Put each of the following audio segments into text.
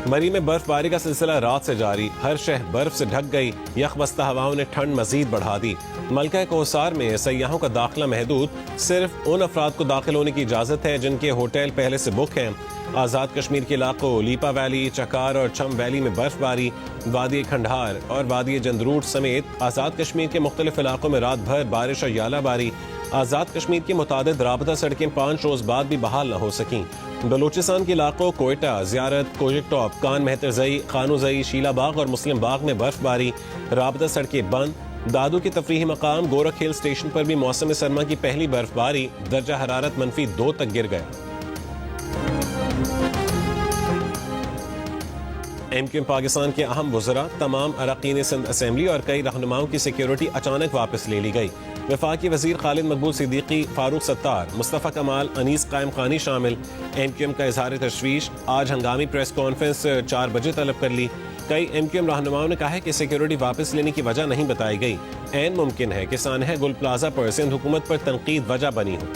मरी में बर्फबारी का सिलसिला रात से जारी, हर शहर बर्फ से ढक गई। यखबस्ता हवाओं ने ठंड मजीद बढ़ा दी। मलका कोसार में सयाहों का दाखिला महदूद, सिर्फ उन अफराद को दाखिल होने की इजाजत है जिनके होटल पहले से बुक हैं। आज़ाद कश्मीर के इलाकों लीपा वैली, चकार और छम वैली में बर्फबारी। वादी खंडार और वादी जंदरूट समेत आज़ाद कश्मीर के मुख्तलिफ इलाकों में रात भर बारिश और यालाबारी। आज़ाद कश्मीर की मुतादिद राबता सड़कें 5 रोज बाद भी बहाल न हो सकीं। बलूचिस्तान के इलाकों कोयटा, जियारत, कोजिक टॉप, कान मेहतरजई, खानूजई, शीलाबाग और मुस्लिम बाग में बर्फबारी। राबता सड़कें बंद। दादू के तफरीही मकाम गोरख हिल स्टेशन पर भी मौसम सरमा की पहली बर्फबारी। दर्जा हरारत -2 तक गिर गया। एमक्यूएम पाकिस्तान के अहम वज़रा, तमाम अरकान सिंध असेंबली और कई रहनुमाओं की सिक्योरिटी अचानक वापस ले ली गई। वफाकी वजीर खालिद मकबूल सिद्दीकी, फारूक सत्तार, मुस्तफ़ा कमाल, अनीस कायम खानी शामिल। एमक्यूएम का इजहार तशवीश, आज हंगामी प्रेस कॉन्फ्रेंस 4 बजे तलब कर ली। कई एमक्यूएम रहनुमाओं ने कहा है कि सिक्योरिटी वापस लेने की वजह नहीं बताई गई। ऐन मुमकिन है कि सानहा गुल प्लाजा पर सिंध हुकूमत पर तनकीद वजह बनी हो।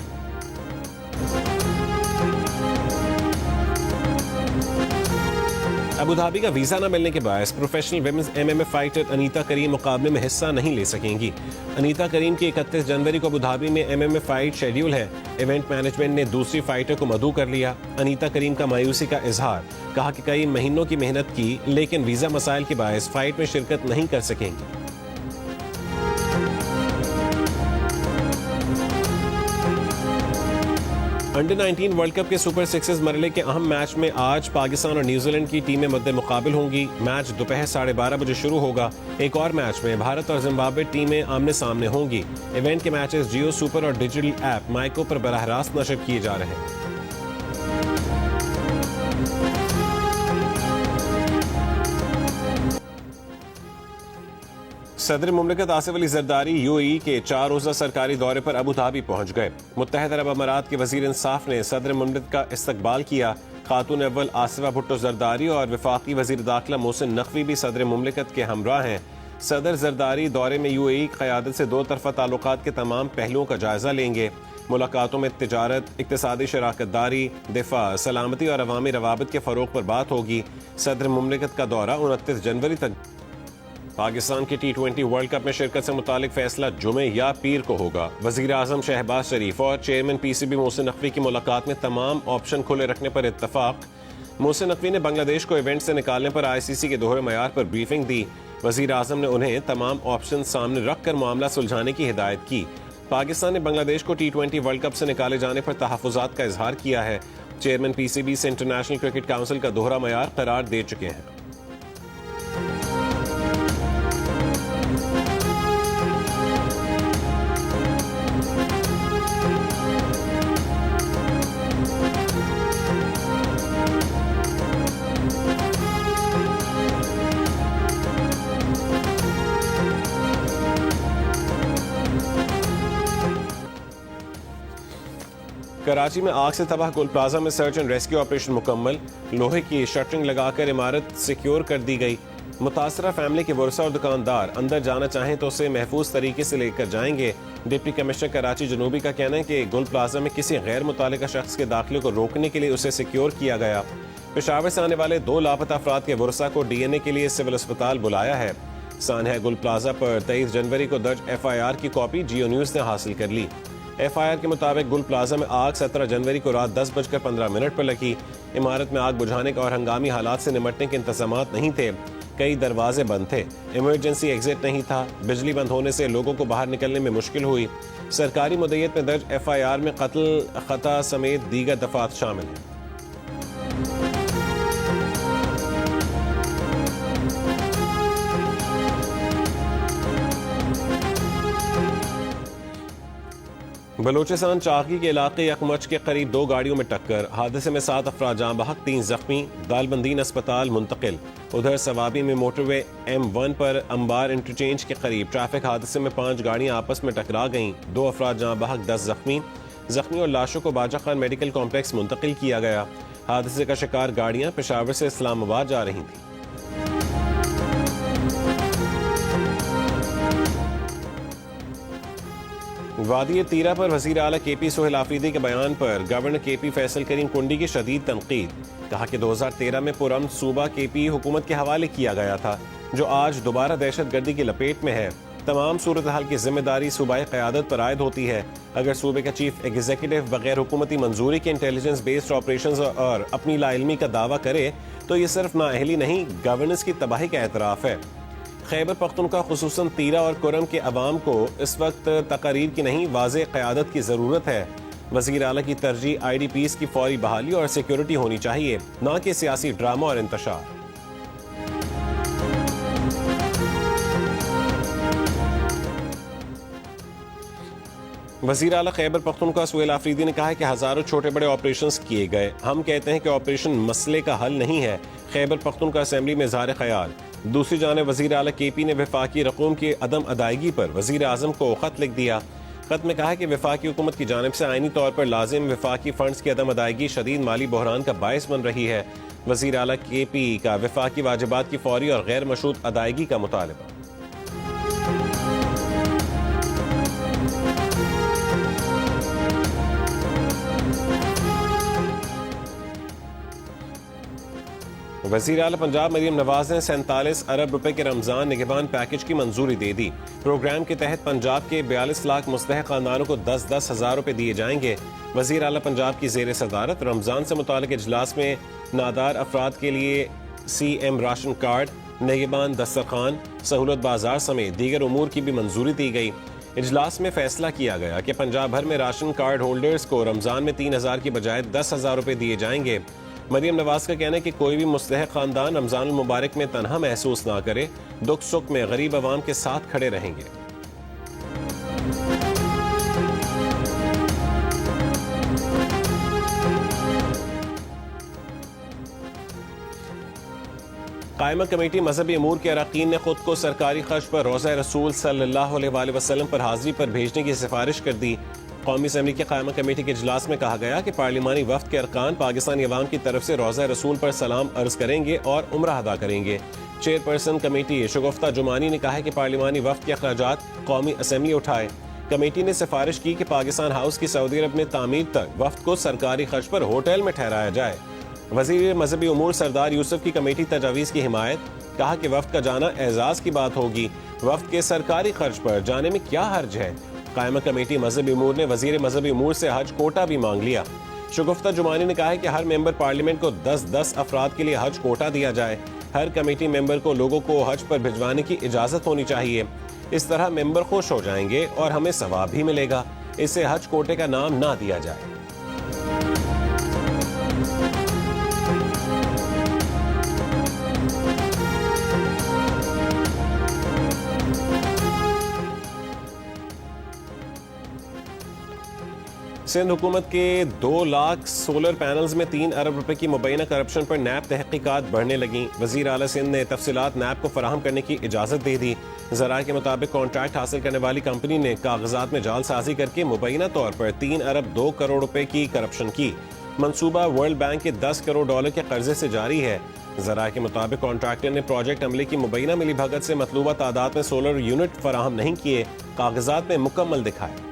अबू धाबी का वीजा न मिलने के बायस professional women's MMA fighter Anita Karim मुकाबले में हिस्सा नहीं ले सकेंगी। अनीता करीम की 31 जनवरी को अबू धाबी में MMA फाइट शेड्यूल है। इवेंट मैनेजमेंट ने दूसरी फाइटर को मदऊ कर लिया। अनीता करीम का मायूसी का इजहार, कहा कि कई महीनों की मेहनत की लेकिन वीजा मसाइल के बायस फाइट में शिरकत नहीं कर सकेंगी। अंडर 19 वर्ल्ड कप के सुपर 6 मरहले के अहम मैच में आज पाकिस्तान और न्यूजीलैंड की टीमें मद्दे मुकाबिल होंगी। मैच दोपहर 12:30 बजे शुरू होगा। एक और मैच में भारत और जिम्बाब्वे टीमें आमने सामने होंगी। इवेंट के मैचेस जियो सुपर और डिजिटल ऐप माइको पर बराह रास्त नशर किए जा रहे हैं। सदर मुमलिकत आसिफ अली जरदारी UAE के 4 रोज़ा सरकारी दौरे पर अबू धाबी पहुंच गए। मुत्तहिदा अरब अमारात के वजीर इंसाफ ने सदर मुमलिकत का इस्तकबाल किया। खातून अव्वल आसिफा भुट्टो जरदारी और वफाकी वजीर दाखिला मोहसिन नकवी भी सदर मुमलिकत के हमरा हैं। सदर जरदारी दौरे में UAE की क़यादत से 2 तरफ़ा ताल्लुकात के तमाम पहलुओं का जायजा लेंगे। मुलाकातों में तिजारत, इक़्तिसादी शराकतदारी, दिफा, सलामती और अवामी रवाबित के फ़रोग़ पर बात होगी। सदर मुमलिकत का दौरा 29 जनवरी तक। पाकिस्तान की T20 वर्ल्ड कप में शिरकत से मुतालिक फैसला जुमे या पीर को होगा। वजीर आजम शहबाज शरीफ और चेयरमैन PCB मोहसिन नकवी की मुलाकात में तमाम ऑप्शन खुले रखने पर इत्तफाक। मोहसिन नकवी ने बांग्लादेश को इवेंट से निकालने पर ICC के दोहरे मयार पर ब्रीफिंग दी। वजीर आजम ने उन्हें तमाम ऑप्शन सामने रख कर मामला सुलझाने की हिदायत की। पाकिस्तान ने बांग्लादेश को T20 वर्ल्ड कप से निकाले जाने पर तहफ़्फ़ुज़ात का इजहार किया है। चेयरमैन PCB से इंटरनेशनल क्रिकेट काउंसिल का दोहरा मयार करार दे चुके हैं। कराची में आग से तबाह गुल प्लाजा में सर्च एंड रेस्क्यू ऑपरेशन मुकम्मल। लोहे की शटरिंग लगाकर इमारत सिक्योर कर दी गई। मुतासरा फैमिली के वर्सा और दुकानदार अंदर जाना चाहें तो उसे महफूज तरीके से लेकर जाएंगे। डिप्टी कमिश्नर कराची जनूबी का कहना है कि गुल प्लाजा में किसी गैर मुतालिका शख्स के दाखिले को रोकने के लिए उसे सिक्योर किया गया। पेशावर से आने वाले 2 लापता अफराद के वर्सा को DNA के लिए सिविल अस्पताल बुलाया है। सानहा गुल प्लाजा पर 23 जनवरी को दर्ज FIR की कॉपी जियो न्यूज़ ने हासिल कर ली। FIR के मुताबिक गुल प्लाजा में आग 17 जनवरी को रात 10:15 पर लगी। इमारत में आग बुझाने का और हंगामी हालात से निमटने के इंतजामात नहीं थे। कई दरवाजे बंद थे। इमरजेंसी एग्जिट नहीं था। बिजली बंद होने से लोगों को बाहर निकलने में मुश्किल हुई। सरकारी मुद्दत में दर्ज FIR में कत्ल, खता समेत दीगर दफात शामिल हैं। बलूचिस्तान चाकी के इलाके यकमच के करीब 2 गाड़ियों में टक्कर। हादसे में 7 अफराद जाँ बहक, 3 जख्मी। दालबंदीन अस्पताल मुंतकिल। उधर सवाबी में मोटरवे M1 पर अंबार इंटरचेंज के करीब ट्रैफिक हादसे में 5 गाड़ियां आपस में टकरा गईं। 2 अफराद जाँ बहक, 10 जख्मी और लाशों को बाजा खान मेडिकल कॉम्प्लेक्स मुंतकिल किया गया। हादसे का शिकार गाड़ियां पेशावर से इस्लामाबाद जा रही थीं। वादी तीरा पर वजीर आला KP सोहेल आफरीदी के बयान पर गवर्नर KP फैसल करीम कुंडी की शदीद तनकीद। कहा कि 2013 में पुरअमन सूबा KP हुकूमत के हवाले किया गया था, जो आज दोबारा दहशत गर्दी की लपेट में है। तमाम सूरत हाल की जिम्मेदारी सूबाई क़यादत पर आयद होती है। अगर सूबे का चीफ एग्जीक्यूटिव बगैर हुकूमती मंजूरी के इंटेलिजेंस बेस्ड ऑपरेशंस और अपनी लाइल्मी का दावा करे तो ये सिर्फ नाअहली नहीं, गवर्नेंस की तबाही का एतराफ़ है। खैबर पख्तूनख्वा खुसूसन तीरा और कुरम के अवाम को इस वक्त तकारीर की नहीं, वाज़े क़यादत की ज़रूरत है। वज़ीर आला की तरजीह IDPs की फौरी बहाली और सिक्योरिटी होनी चाहिए, न कि सियासी ड्रामा और इंतशार। वज़ीर आला खैबर पख्तूनख्वा सोहेल आफरीदी ने कहा है कि हज़ारों छोटे बड़े ऑपरेशंस किए गए। हम कहते हैं कि ऑपरेशन मसले का हल नहीं है। खैबर पख्तूनख्वा असेंबली में इज़हार ख्याल। दूसरी जानिब वज़ीर आला KP ने वफाकी रकूम की अदम अदायगी पर वज़ीर आज़म को खत लिख दिया। खत में कहा कि वफाकी हुकूमत की जानिब से आईनी तौर पर लाजिम वफाकी फंड्स की अदम अदायगी शदीद माली बहरान का बायस बन रही है। वज़ीर आला KP का वफाकी वाजिबात की फौरी और गैर मशरूत अदायगी का मुतालबा। वज़ीर आला पंजाब मरीम नवाज ने 47 अरब रुपए के रमजान निगहबान पैकेज की मंजूरी दे दी। प्रोग्राम के तहत पंजाब के 42 लाख मुस्तहक़ खानदानों को 10-10 हज़ार रुपए दिए जाएंगे। वज़ीर आला पंजाब की ज़ेर सदारत रमजान से मुताल्लिक़ इजलास में नादार अफराद के लिए CM राशन कार्ड, निगहबान दस्तरखान, सहूलत बाजार समेत दीगर उमूर की भी मंजूरी दी गई। इजलास में फैसला किया गया कि पंजाब भर में राशन कार्ड होल्डर्स को रमजान में 3,000 की बजाय 10,000 रुपए दिए जाएंगे। मरीम नवाज का कहना है कि कोई भी मुस्तहक़ खानदान रमजान मुबारक में तन्हा महसूस ना करे, दुख सुख में गरीब अवाम के साथ खड़े रहेंगे। कायमा कमेटी मजहबी अमूर के अरकान ने खुद को सरकारी खर्च पर रोज़ा रसूल सल्लल्लाहु अलैहि वसल्लम पर हाजिरी पर भेजने की सिफारिश कर दी। कौमी असम्बली के कायमा कमेटी के इजलास में कहा गया कि पार्लिमानी वफ्द के अरकान पाकिस्तानी अवाम की तरफ से रोज़ा रसूल पर सलाम अर्ज करेंगे और उम्रा अदा करेंगे। चेयरपर्सन कमेटी शगुफ्ता जुमानी ने कहा है कि पार्लिमानी वफ्द के अखराजात कौमी असम्बली उठाए। कमेटी ने सिफारिश की कि पाकिस्तान हाउस की सऊदी अरब में तामीर तक वफ्द को सरकारी खर्च पर होटल में ठहराया जाए। वज़ीर मजहबी उमूर सरदार यूसुफ की कमेटी तजावीज़ की हिमायत। कहा कि वफ्द का जाना एजाज की बात होगी, वफ्द के सरकारी खर्च पर जाने में क्या हर्ज है। कायमा कमेटी मजहबी उमूर ने वज़ीर मजहबी उमूर से हज कोटा भी मांग लिया। शगुफ्ता जुमानी ने कहा है कि हर मेंबर पार्लियामेंट को 10-10 अफराद के लिए हज कोटा दिया जाए। हर कमेटी मेंबर को लोगों को हज पर भिजवाने की इजाज़त होनी चाहिए। इस तरह मेंबर खुश हो जाएंगे और हमें सवाब भी मिलेगा। इसे हज कोटे का नाम ना दिया जाए। सिंध हुकूमत के 2 लाख सोलर पैनल्स में 3 अरब रुपए की मुबैना करप्शन पर नैब तहकीकात बढ़ने लगी। वज़ीर आला सिंध ने तफसीलात नैब को फराहम करने की इजाज़त दे दी। ज़राए के मुताबिक कॉन्ट्रैक्ट हासिल करने वाली कंपनी ने कागजात में जालसाजी करके मुबैना तौर पर 3 अरब 2 करोड़ रुपए की करप्शन की। मंसूबा वर्ल्ड बैंक के $10 करोड़ के कर्जे से जारी है। ज़राए के मुताबिक कॉन्ट्रैक्टर ने प्रोजेक्ट अमले की मुबैना मिली भगत से मतलूबा तादाद में सोलर यूनिट फराहम नहीं किए, कागजात में मुकम्मल दिखाए।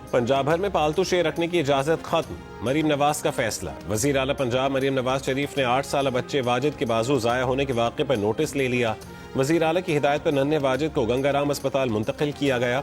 पंजाब भर में पालतू शेर रखने की इजाजत खत्म, मरीम नवाज का फैसला। वजीर आला पंजाब मरीम नवाज शरीफ ने 8 साल बच्चे वाजिद के बाजू जाया होने के वाक़े पर नोटिस ले लिया। वजीर आला की हिदायत पर नन्हे वाजिद को गंगाराम अस्पताल मुंतकिल किया गया।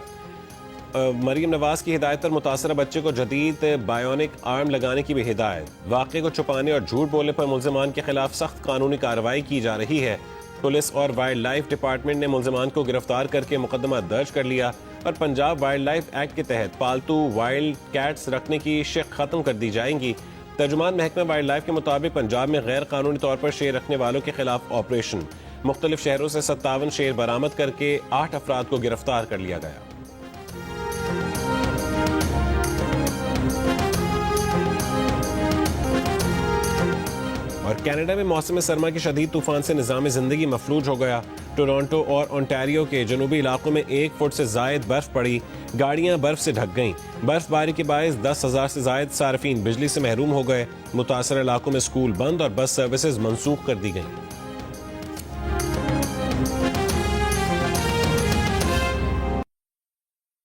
मरीम नवाज की हिदायत पर मुतासरा बच्चे को जदीद बायोनिक आर्म लगाने की भी हिदायत। वाक़े को छुपाने और झूठ बोलने पर मुल्ज़िमान के खिलाफ सख्त कानूनी कार्रवाई की जा रही है। पुलिस और वाइल्ड लाइफ डिपार्टमेंट ने मुल्ज़िमान को गिरफ्तार करके मुकदमा दर्ज कर लिया और पंजाब वाइल्ड लाइफ एक्ट के तहत पालतू वाइल्ड कैट्स रखने की शिक खत्म कर दी जाएंगी। तर्जुमान महकमा वाइल्ड लाइफ के मुताबिक पंजाब में गैर कानूनी तौर पर शेर रखने वालों के खिलाफ ऑपरेशन, मुख्तलिफ शहरों से 57 शेर बरामद करके 8 अफराद को गिरफ्तार कर लिया गया। और कनाडा में मौसम सरमा के शदीद तूफान से निज़ाम ज़िंदगी मफलूज हो गया। टोरंटो और ओंटारियो के जनूबी इलाकों में 1 फुट से जायद बर्फ पड़ी, गाड़ियां बर्फ से ढक गईं। बर्फबारी के बायस 10,000 से जायद सार्फिन बिजली से महरूम हो गए। मुतासर इलाकों में स्कूल बंद और बस सर्विसेज मनसूख कर दी गईं।